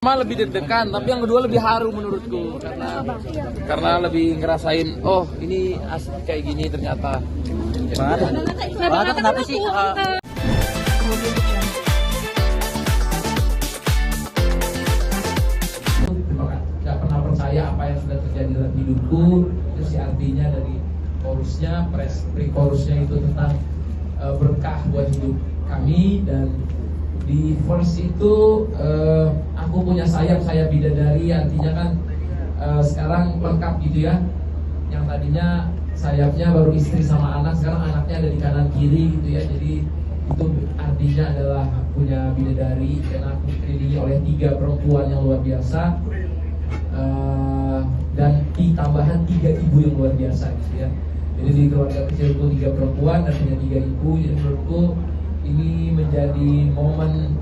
Lebih deg-degan, tapi yang kedua lebih haru menurutku karena lebih ngerasain, oh ini asli kayak gini ternyata. Kenapa sih? Gak pernah percaya apa yang sudah terjadi dalam hidupku. Itu sih artinya dari chorusnya, pre-chorusnya itu tentang berkah buat hidup kami. Dan di verse itu aku punya sayap bidadari, artinya kan sekarang lengkap gitu ya. Yang tadinya sayapnya baru istri sama anak, sekarang anaknya ada di kanan kiri gitu ya. Jadi itu artinya adalah punya bidadari, dan aku dikelilingi oleh 3 perempuan yang luar biasa, dan ditambahan 3 ibu yang luar biasa gitu ya. Jadi di keluarga kecilku 3 perempuan dan punya 3 ibu. Jadi menurutku ini menjadi momen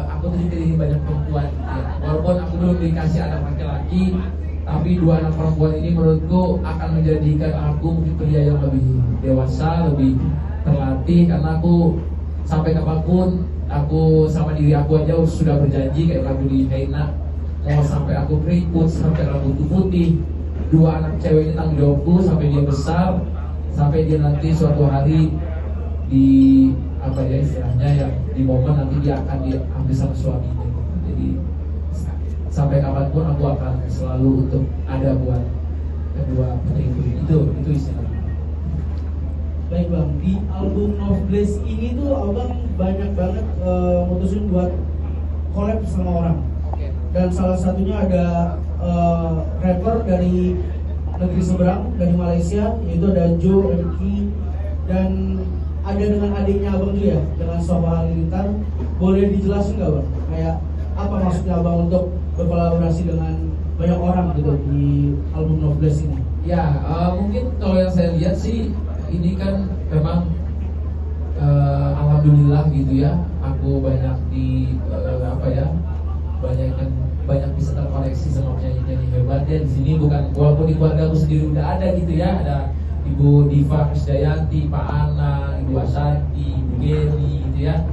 aku tuh dikelilingi banyak perempuan ya. Walaupun aku belum dikasih anak laki-laki, tapi 2 anak perempuan ini menurutku akan menjadikan aku mungkin pria yang lebih dewasa, lebih terlatih. Karena aku sampai kapanpun, aku sama diri aku aja sudah berjanji kayak lagu di Heina, mau sampai aku keriput, sampai rambutku putih, 2 anak cewek ini tanggung jawabku sampai dia besar, sampai dia nanti suatu hari di apa ya istilahnya ya, di momen nanti dia akan diambil sama suaminya. Jadi sampai kapanpun aku akan selalu untuk ada buat kedua putriku. Itu istilahnya. Baik Bang, di album Of Bliss ini tuh Abang banyak banget mutusin buat collab sama orang. Dan salah satunya ada rapper dari negeri seberang, dari Malaysia, yaitu ada Joe MK, dan ada dengan adiknya Abang tuh ya, dengan Sofa Halilintar. Boleh dijelasin nggak Bang? Kayak apa maksudnya Abang untuk berkolaborasi dengan banyak orang gitu di album No Bliss ini? Ya, mungkin kalau yang saya lihat sih, ini kan memang alhamdulillah gitu ya, aku banyak di banyak bisa terkoneksi sama penyanyi-penyanyi hebat ya di sini. Bukan, walaupun di keluarga aku sendiri udah ada gitu ya, ada Ibu Diva Krisdayanti, Pak Ana, Ibu Asanti, Ibu Geri gitu ya.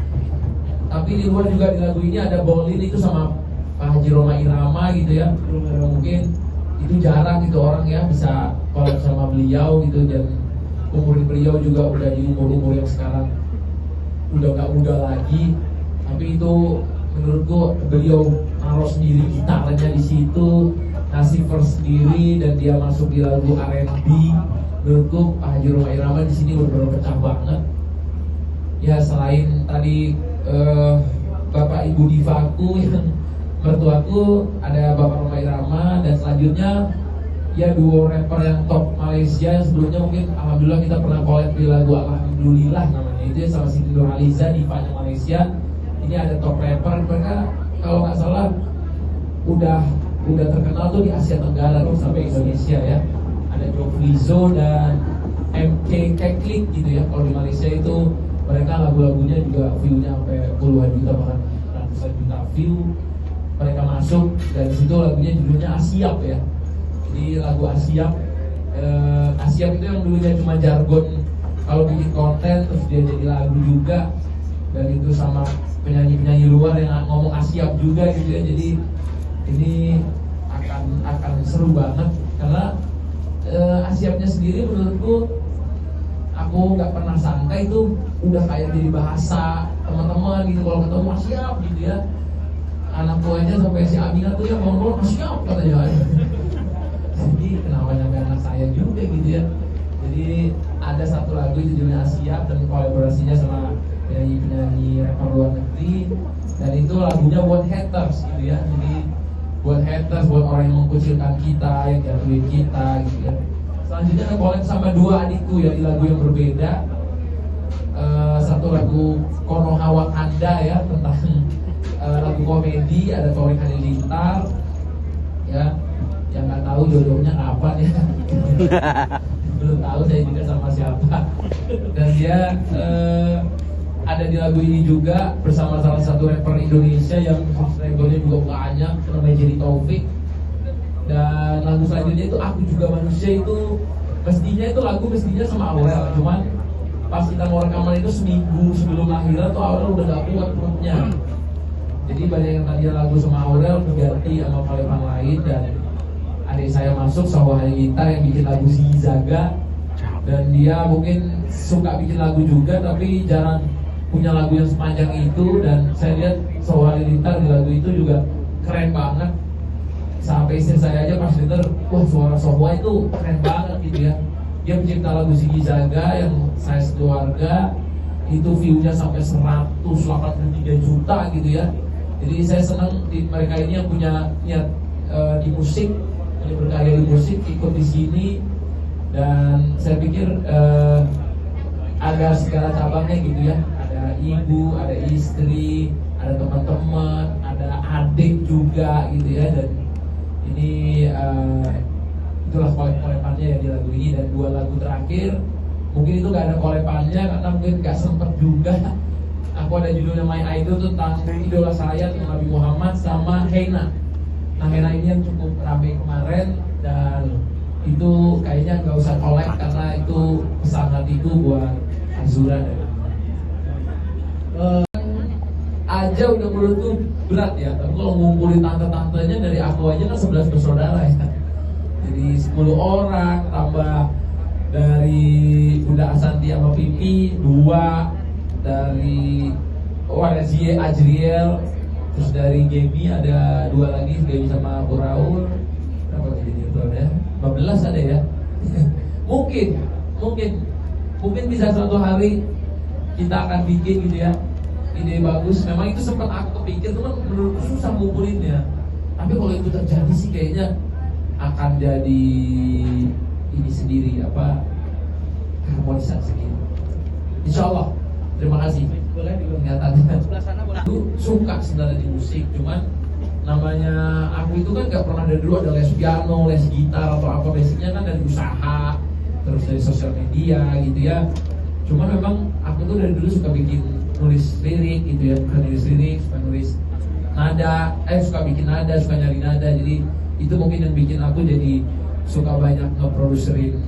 Tapi di luar juga di lagu ini ada Bolin itu sama Pak Haji Roma Irama gitu ya. Mungkin itu jarang gitu orang ya bisa collab sama beliau gitu, dan umur beliau juga udah di umur yang sekarang udah gak muda lagi. Tapi itu menurutku beliau naruh sendiri gitarnya di situ, ngasih verse sendiri, dan dia masuk di lagu R&B. Menurutku Pak Haji Roma Irama di sini benar-benar pecah banget. Ya selain tadi Bapak Ibu Divaku yang mertuaku, ada Bapak Roma Irama, dan selanjutnya ya duo rapper yang top Malaysia. Sebelumnya mungkin alhamdulillah kita pernah collab di lagu Alhamdulillah namanya, itu ya sama Siti Nurhaliza, divanya Malaysia. Ini ada top rapper, mereka kalau nggak salah udah terkenal tuh di Asia Tenggara tuh sampai Indonesia ya. Ada Jofrizo dan MK Keklik gitu ya. Kalau di Malaysia itu mereka lagu-lagunya juga view-nya sampai puluhan juta, bahkan ratusan juta view. Mereka masuk dan situ lagunya judulnya Asiap ya. Jadi lagu Asiap, Asiap itu yang dulunya cuma jargon kalau bikin konten, terus dia jadi lagu juga. Dan itu sama penyanyi-penyanyi luar yang ngomong Asiap juga gitu ya. Jadi ini akan seru banget karena Asiapnya sendiri menurutku, aku nggak pernah sangka itu udah kayak jadi bahasa teman-teman gitu kalau ketemu Asiap gitu ya. Anakku aja sampai si Aminah tuh ya ngomong Asiap katanya. Jadi kenapa nyampe anak saya juga gitu ya. Jadi ada satu lagu itu judulnya Asiap dan kolaborasinya sama penyanyi rapper luar negeri, dan itu lagunya buat haters gitu ya. Jadi buat haters, buat orang yang mengkucilkan kita, yang jatuhin kita gitu ya. Selanjutnya ada collab sama 2 adikku ya di lagu yang berbeda. Satu lagu Konoha Wakanda ya, tentang lagu komedi, ada Torik Halilintar ya, yang nggak tahu jodohnya kapan ya. Belum tahu saya juga sama siapa. Dan dia ada di lagu ini juga bersama salah satu rapper Indonesia yang subscribernya juga banyak, namanya Jerry Taufik. Dan lagu selanjutnya itu Aku Juga Manusia, itu lagu mestinya sama Aurel, cuman pas kita mau rekaman itu seminggu sebelum lahiran tuh Aurel udah gak kuat perutnya. Jadi banyak yang tadi lagu sama Aurel diganti sama Palevan lain, dan adik saya masuk Sawah Gitar yang bikin lagu si Zaga, dan dia mungkin suka bikin lagu juga tapi jarang punya lagu yang sepanjang itu. Dan saya lihat Sawah Gitar di lagu itu juga keren banget. Sampai istri saya aja pas denger, wah suara Sohwa itu keren banget gitu ya. Dia pencipta lagu Ziggy Zaga yang Saya Sekeluarga itu view-nya sampai 183 juta gitu ya. Jadi saya senang mereka ini yang punya niat di musik, yang berkarya di musik ikut di sini. Dan saya pikir ada segala cabangnya gitu ya. Ada ibu, ada istri, ada teman-teman, ada adik juga gitu ya. Dan ini itulah kolepannya ya di lagu ini. Dan 2 lagu terakhir mungkin itu gak ada kolepannya karena mungkin gak sempet juga. Aku ada judulnya My Idol tentang idola saya, tentang Nabi Muhammad, sama Heina. Nah Heina ini yang cukup rame kemarin, dan itu kayaknya gak usah kolek karena itu pesan hatiku buat Azura. Aja udah menurutku berat ya, tapi kalau ngumpulin tante-tantenya dari aku aja kan 11 bersaudara ya. Jadi 10 orang tambah dari Bunda Asanti sama Pipi 2, dari ada Zie Ajriel, terus dari Gaby ada 2 lagi, Gaby sama Buraul. Berapa jadi itu ya? 15 ada ya. mungkin bisa suatu hari kita akan bikin gitu ya. Ide bagus, memang itu sempat aku kepikir, cuman menurutku susah ngumpulinnya. Tapi kalau itu terjadi sih kayaknya akan jadi ini sendiri, harmonisan sendiri. Insya Allah. Terima kasih. Boleh kelihatannya. Aku suka sebenarnya di musik, cuman namanya aku itu kan gak pernah dari dulu ada les piano, les gitar atau apa, basicnya kan dari usaha, terus dari sosial media gitu ya. Cuman memang aku tuh dari dulu suka bikin nulis lirik gitu ya, bukan nulis lirik, suka nulis nada, suka bikin nada, suka nyari nada. Jadi itu mungkin yang bikin aku jadi suka banyak ngeproduserin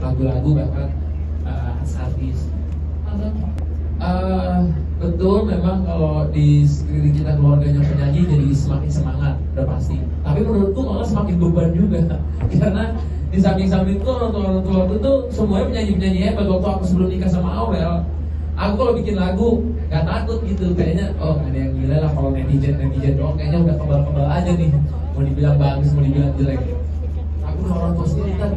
lagu-lagu, bahkan artis. Betul, memang kalau di sekeliling kita keluarganya penyanyi jadi semakin semangat, udah pasti. Tapi menurutku malah semakin beban juga karena di samping-samping tuh orang tua aku tuh semuanya penyanyi-penyanyi hebat. Waktu aku sebelum nikah sama Aurel, aku kalau bikin lagu gak takut gitu, kayaknya ada yang gila lah kalau netizen doang, kayaknya udah kebal-kebal aja nih, mau dibilang bagus, mau dibilang jelek. Aku orang tua sendiri kan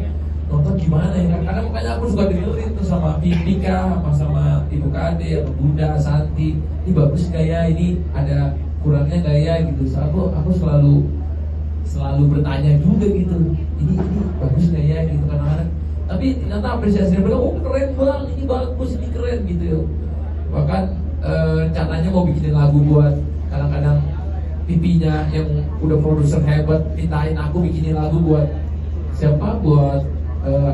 nonton gimana ya, karena makanya aku suka dengerin tuh sama Pipika, sama Ibu Kade, atau Bunda Santi, ini bagus gak ya, ini ada kurangnya gak ya gitu. So, aku selalu bertanya juga gitu, ini bagus gak ya gitu kadang-kadang. Tapi ternyata apresiasi mereka, keren bang, ini bagus, ini keren gitu ya. Bahkan rencananya mau bikinin lagu buat kadang-kadang Pipinya yang udah produser hebat mintain aku bikinin lagu buat siapa, buat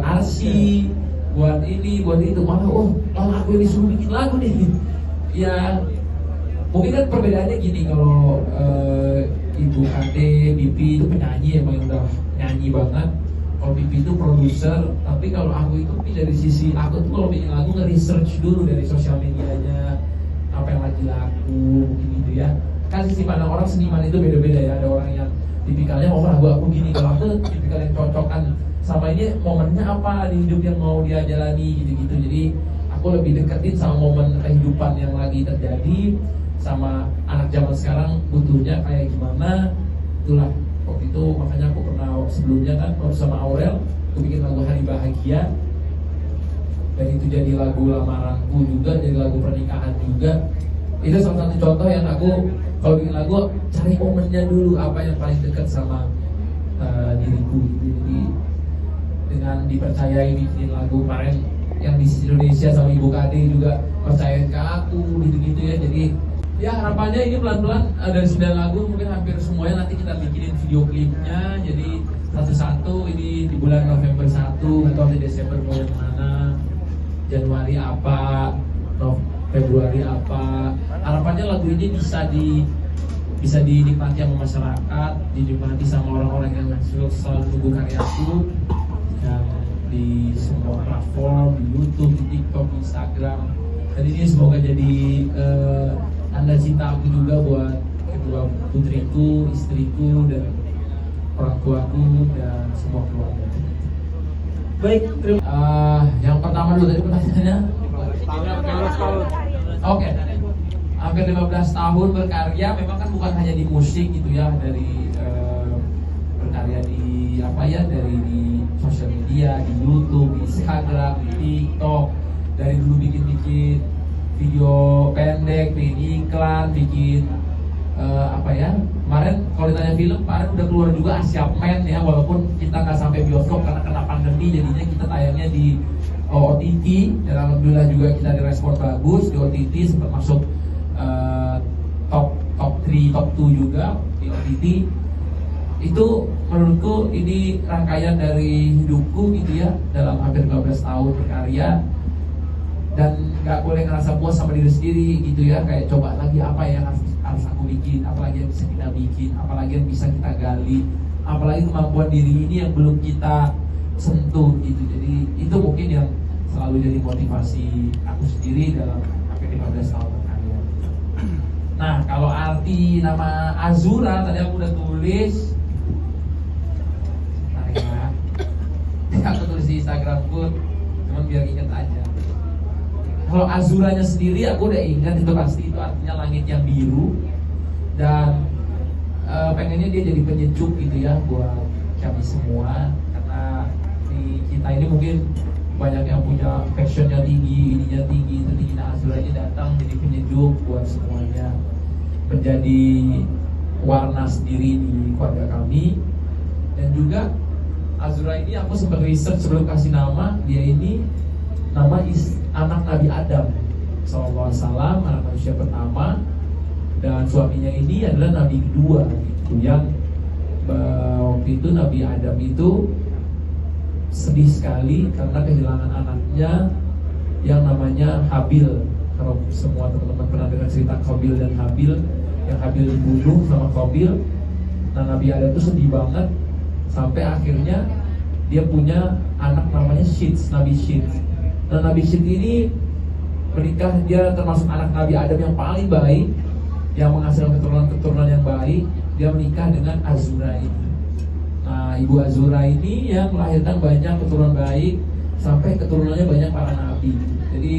Arsi, buat ini, buat itu. Malah aku yang disuruh bikin lagu nih. Ya mungkin kan perbedaannya gini, kalau Ibu Kade, Pipi itu penyanyi emang yang udah nyanyi banget. Kalau Pipi itu produser, tapi kalau aku itu dari sisi aku tuh kalau bikin lagu nge-research dulu dari sosial medianya, apa yang lagi laku, gitu ya. Kan sisi pandang orang seniman itu beda-beda ya. Ada orang yang tipikalnya lagu aku gini, kalau aku tipikal yang cocokan sama ini momennya apa di hidup yang mau dia jalani gitu-gitu. Jadi aku lebih deketin sama momen kehidupan yang lagi terjadi, sama anak zaman sekarang butuhnya kayak gimana. Itulah waktu itu, makanya aku pernah sebelumnya kan sama Aurel aku bikin lagu Hari Bahagia, dan itu jadi lagu lamaranku juga, jadi lagu pernikahan juga. Itu salah satu contoh yang aku kalau bikin lagu cari momennya dulu, apa yang paling dekat sama diriku gitu. Jadi dengan dipercayai bikin lagu kemarin yang di Indonesia sama Ibu Kade juga percayain ke aku gitu-gitu ya. Jadi ya harapannya ini pelan-pelan dari 9 lagu mungkin hampir semuanya nanti kita bikinin video klipnya. Jadi satu-satu, ini di bulan November 1 atau di Desember mau yang mana, Januari apa, Februari apa. Harapannya lagu ini bisa dinikmati sama masyarakat, dinikmati sama orang-orang yang selalu tunggu karyaku, yang di semua platform, di YouTube, di TikTok, di Instagram. Dan ini semoga jadi tanda cinta aku juga buat kedua putriku, istriku, dan orang tuaku dan semua keluarga. Baik, Yang pertama dulu tadi pertanyaannya. 15 tahun. Oke. Hampir 15 tahun berkarya, memang kan bukan hanya di musik gitu ya, dari berkarya di apa ya, dari di sosial media, di YouTube, di Instagram, di TikTok, dari dulu bikin video pendek, bikin iklan, bikin apa ya, kemarin kalau ditanya film, kemarin udah keluar juga Asia Man ya, walaupun kita nggak sampai bioskop karena kena pandemi, jadinya kita tayangnya di OTT, dan alhamdulillah juga kita direspon bagus di OTT, sempat masuk top 3, top 2 juga di OTT. Itu menurutku ini rangkaian dari hidupku gitu ya, dalam hampir 15 tahun berkarya, dan nggak boleh ngerasa puas sama diri sendiri gitu ya, kayak coba lagi apa yang harus aku bikin, apalagi yang bisa kita bikin, apalagi yang bisa kita gali, apalagi kemampuan diri ini yang belum kita sentuh gitu. Jadi itu mungkin yang selalu jadi motivasi aku sendiri dalam hampir 15 tahun berkarya. Nah, kalau arti nama Azura tadi aku udah tulis. Aku tulis di Instagramku, cuman biar ingat aja. Kalau Azuranya sendiri aku udah ingat, itu pasti itu artinya langit yang biru, dan pengennya dia jadi penyejuk gitu ya buat kami semua, karena di kita ini mungkin banyak yang punya passionnya tinggi, ininya tinggi, itu tinggi. Nah, Azuranya datang jadi penyejuk buat semuanya, menjadi warna sendiri di keluarga kami. Dan juga Azura ini aku sempat research sebelum kasih nama, dia ini nama anak Nabi Adam SAW, anak manusia pertama, dan suaminya ini adalah Nabi kedua gitu, yang waktu itu Nabi Adam itu sedih sekali karena kehilangan anaknya yang namanya Habil. Kalau semua teman-teman pernah dengar cerita Qabil dan Habil, yang Habil dibunuh sama Qabil. Nah, Nabi Adam itu sedih banget sampai akhirnya dia punya anak namanya Syith, Nabi Syith. Nah, Nabi Syith ini menikah, dia termasuk anak Nabi Adam yang paling baik, yang menghasilkan keturunan yang baik. Dia menikah dengan Azura ini. Nah, Ibu Azura ini yang melahirkan banyak keturunan baik, sampai keturunannya banyak para nabi. Jadi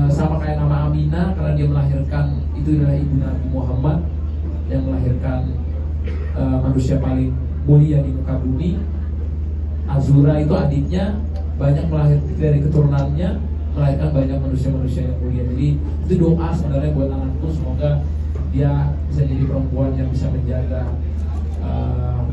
sama kayak nama Aminah, karena dia melahirkan, itu adalah ibu Nabi Muhammad yang melahirkan manusia paling mulia di muka bumi. Azura itu adiknya, banyak melahirkan dari keturunannya, melahirkan banyak manusia-manusia yang mulia. Jadi itu doa sebenarnya buat anakku, semoga dia bisa jadi perempuan yang bisa menjaga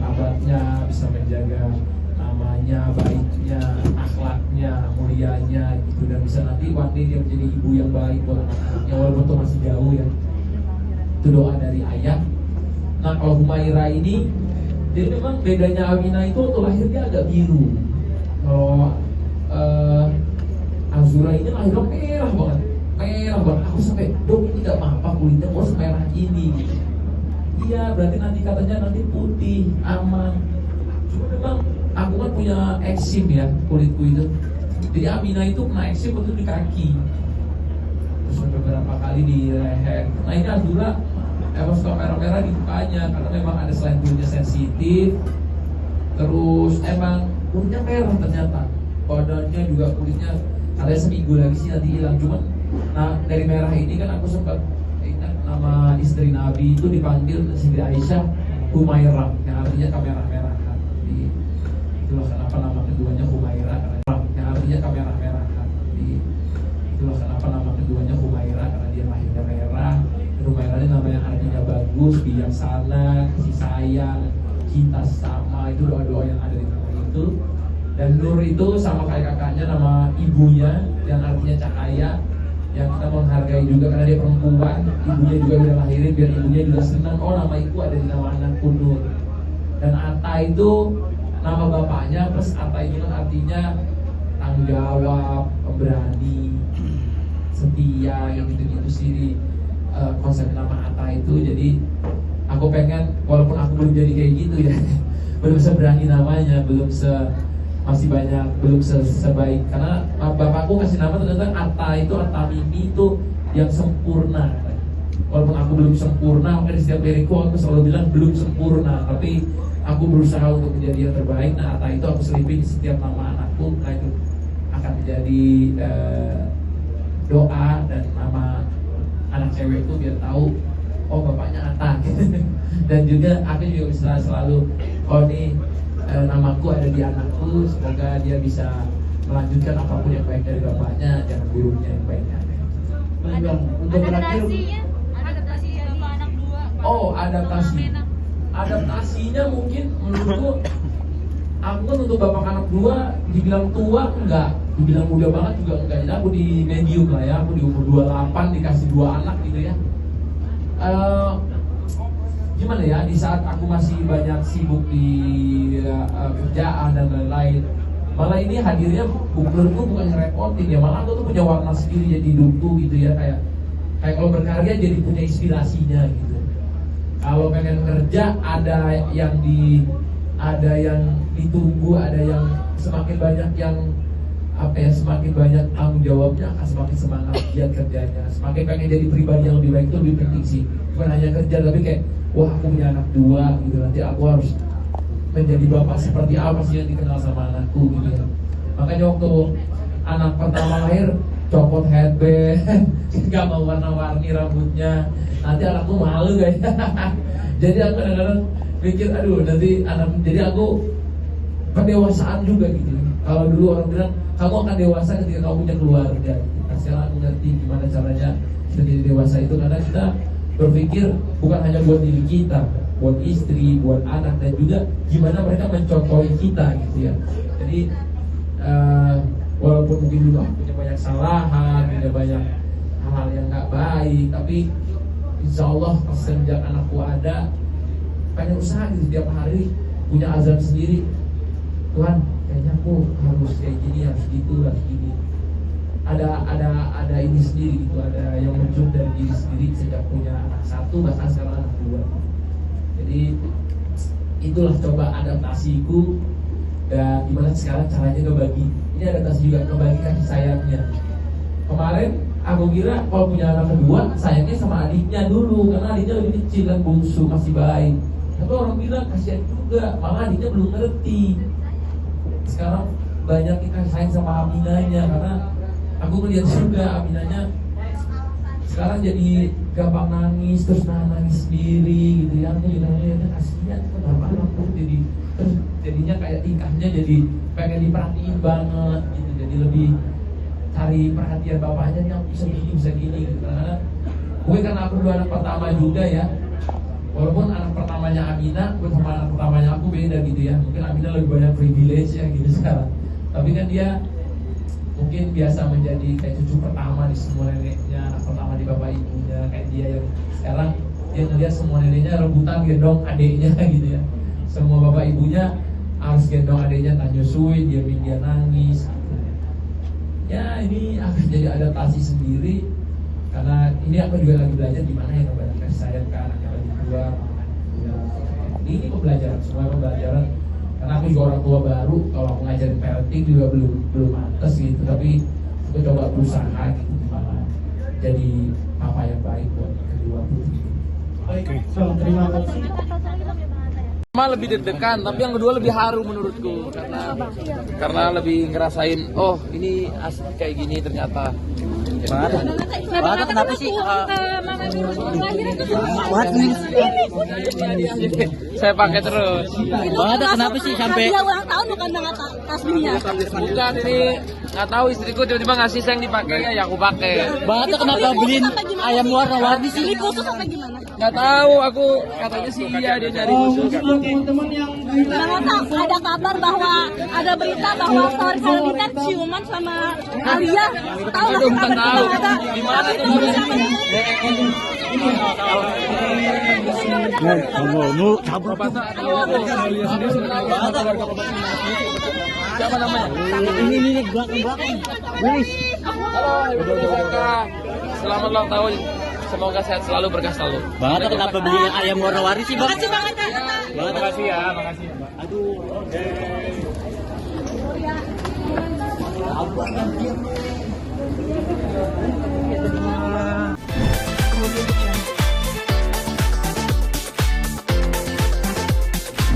abadnya, bisa menjaga namanya, baiknya, akhlaknya, mulianya gitu, dan bisa nanti one day dia menjadi ibu yang baik buat anaknya, walaupun itu masih jauh ya. Itu doa dari ayah. Nah, kalau Humaira ini, jadi memang bedanya Aminah itu waktu lahir dia agak biru. Kalau Azura ini lahirnya merah banget, merah banget. Aku sampai, dok ini gak apa-apa kulitnya kok semerah ini gitu. Iya, berarti nanti katanya nanti putih, aman. Cuma memang aku kan punya eksim ya, kulitku itu. Jadi Aminah itu kena eksim waktu di kaki, terus beberapa kali di leher. Nah, ini Azura emang suka merah-merah di mukanya, karena memang ada selain kulitnya sensitif, terus emang kulitnya merah ternyata. Badannya juga kulitnya, ada seminggu lagi sih nanti hilang. Cuman nah, dari merah ini kan aku sempat ingat nama istri Nabi itu dipanggil Siti Aisyah Humaira, yang artinya kemerah-merahan. Jadi itulah kenapa nama keduanya Humaira, yang artinya kemerah-merahan. Jadi itulah kenapa nama keduanya Humaira, karena dia lahirnya merah. Humaira ini nama yang artinya bagus, bijaksana, kasih sayang, cinta sama. Itu doa-doa yang ada di nama itu. Dan Nur itu sama kayak kakaknya, nama ibunya yang artinya cahaya, yang kita menghargai juga karena dia perempuan. Ibunya juga udah lahirin biar ibunya juga senang, oh nama ibu ada di nama anakku Nur. Dan Atta itu nama bapaknya, plus Atta itu kan artinya tanggung jawab, pemberani, setia, yang gitu-gitu sih di konsep nama Atta itu. Jadi aku pengen, walaupun aku belum jadi kayak gitu ya, belum seberani namanya, masih banyak, belum sebaik, karena bapakku kasih nama ternyata Atta itu, Atta Mimi itu yang sempurna. walaupun aku belum sempurna, maka di setiap diriku aku selalu bilang belum sempurna, tapi aku berusaha untuk menjadi yang terbaik. Nah, Atta itu aku selipin di setiap nama anakku. Nah, itu akan menjadi doa dan nama anak cewekku biar tahu, oh bapaknya Atta. Dan juga aku juga bisa selalu, oh ini namaku ada di anakku, semoga dia bisa melanjutkan apapun yang baik dari bapaknya, jangan buruknya yang baiknya. Baik Bang, untuk terakhir Adaptasi bapak anak dua. Oh, adaptasinya mungkin menurutku, aku kan untuk bapak anak dua dibilang tua enggak, dibilang muda banget juga enggak. Jadi aku di medium lah ya, aku di umur 28 dikasih 2 anak gitu ya. Gimana ya, di saat aku masih banyak sibuk di kerjaan dan lain-lain, malah ini hadirnya menurutku bukan ngerepotin ya, malah aku tuh punya warna sendiri jadi hidupku gitu ya, kayak kalau berkarya jadi punya inspirasinya gitu. Kalau pengen kerja ada yang ditunggu, ada yang semakin banyak yang semakin banyak tanggung jawabnya akan semakin semangat giat kerjanya, semakin pengen jadi pribadi yang lebih baik. Itu lebih penting sih, bukan hanya kerja tapi kayak wah aku punya anak 2 gitu, nanti aku harus menjadi bapak seperti apa sih yang dikenal sama anakku gitu ya. Makanya waktu anak pertama lahir copot headband, nggak mau warna-warni rambutnya, nanti anakku malu guys. Jadi aku kadang-kadang mikir, aduh nanti anak, jadi aku pendewasaan juga gitu. Kalau dulu orang bilang kamu akan dewasa ketika kamu punya keluarga. Nah, sekarang aku ngerti gimana caranya menjadi dewasa itu, karena kita berpikir bukan hanya buat diri kita, buat istri, buat anak, dan juga gimana mereka mencontohi kita gitu ya. Jadi walaupun mungkin dulu aku punya banyak kesalahan, punya banyak hal-hal yang nggak baik, tapi insya Allah semenjak anakku ada, banyak usaha gitu setiap hari punya azan sendiri. Tuhan, kayaknya aku harus kayak gini, harus gitu, harus gini. Ada ini sendiri gitu, ada yang muncul dari diri sendiri sejak punya anak 1 bahkan sekarang anak 2. Jadi itulah coba adaptasiku, dan gimana sekarang caranya ngebagi. Ini adaptasi juga ngebagi kasih sayangnya. Kemarin aku kira kalau punya anak kedua sayangnya sama adiknya dulu, karena adiknya lebih kecil kan, bungsu masih baik. Tapi orang bilang kasihan juga, malah adiknya belum ngerti. Sekarang banyak kita sayang sama Aminanya, karena aku ngeliat juga Aminanya sekarang jadi gampang nangis, terus nangis sendiri gitu ya. Aku bilangnya kasihan, kenapa anakku jadinya kayak tingkahnya jadi pengen diperhatiin banget gitu, jadi lebih cari perhatian bapaknya nih, aku bisa gini gitu. Karena aku dua anak pertama juga ya, walaupun anak pertamanya Amina, gue sama anak pertamanya aku beda gitu ya. Mungkin Amina lebih banyak privilege ya gitu sekarang, tapi kan dia mungkin biasa menjadi kayak cucu pertama di semua neneknya, anak pertama di bapak ibunya. Kayak dia yang sekarang dia ngeliat semua neneknya rebutan gendong adiknya gitu ya. Semua bapak ibunya harus gendong adiknya, tak nyusuin, dia nangis gitu. Ya ini akan jadi adaptasi sendiri, karena ini aku juga lagi belajar gimana ya banyak kasih sayang ke anak yang lagi keluar. Ini pembelajaran, semua pembelajaran. Karena aku juga orang tua baru, kalau aku ngajarin parenting juga belum mantes gitu. Tapi aku coba berusaha gitu gimana jadi papa yang baik buat kedua putri. Baik, Bang, terima kasih. Pertama lebih deg-degan, tapi yang kedua lebih haru menurutku, karena lebih ngerasain, oh ini asli kayak gini ternyata. Bahasa kenapa sih? Saya pakai terus. Bahasa kenapa sih sampai? Dia ulang tahun bukan dengan tasbihnya. Bukan, ini nggak tahu, istriku tiba-tiba ngasih sayang dipakai, ya aku pakai. Bahasa kenapa beliin ayam warna-warni sih? Ini khusus apa gimana? Nggak tahu, aku katanya sih iya dia cari khusus. Mungkin buat teman-teman yang Ada kabar bahwa ada berita bahwa Story Valentine kan ciuman sama Alia. Tahu nggak sih kabar tahu. itu ada? Di mana tuh? Mau cabut. Siapa namanya? Ini belakang. Wis. Halo, Ibu Saka. Selamat ulang tahun. Semoga sehat selalu, berkah selalu. Bahasa kenapa beliin ayam warna-warni sih, Bang? Makasih banget ya. Makasih ya, makasih ya, Mbak. Aduh.